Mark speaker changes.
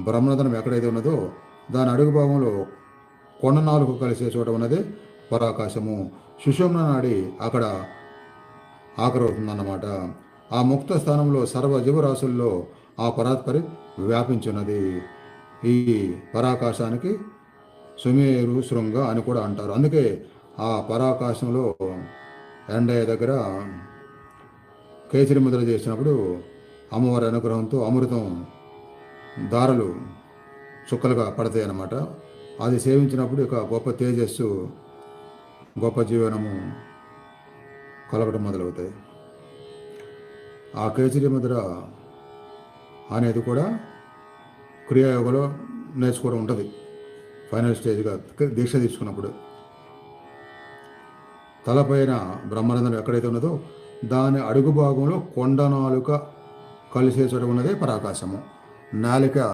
Speaker 1: బ్రహ్మరంధ్రం ఎక్కడైతే ఉన్నదో దాని అడుగు భాగంలో కొండ నాలుగు కలిసే చోట ఉన్నదే పరాకాశము. సుషుమ్న నాడి అక్కడ ఆఖరవుతుందన్నమాట. ఆ ముక్త స్థానంలో సర్వ జీవరాశుల్లో ఆ పరాత్పరి వ్యాపించున్నది. ఈ పరాకాశానికి సుమేరు శృంగ అని కూడా అంటారు. అందుకే ఆ పరాకాశంలో ఎండయ్య దగ్గర కేసరి ముద్ర చేసినప్పుడు అమ్మవారి అనుగ్రహంతో అమృతం దారలు చుక్కలుగా పడతాయి అన్నమాట. అది సేవించినప్పుడు ఇక గొప్ప తేజస్సు, గొప్ప జీవనము కలగడం మొదలవుతాయి. ఆ కేసరి ముద్ర అనేది కూడా క్రియాయోగంలో నేర్చుకోవడం ఉంటుంది. ఫైనల్ స్టేజ్గా దీక్ష తీసుకున్నప్పుడు తలపైన బ్రహ్మరంధ్రం ఎక్కడైతే ఉన్నదో దాని అడుగు భాగంలో కొండ నాలుక కలిసే చోట ఉన్నదే పరాకాశము. నాలిక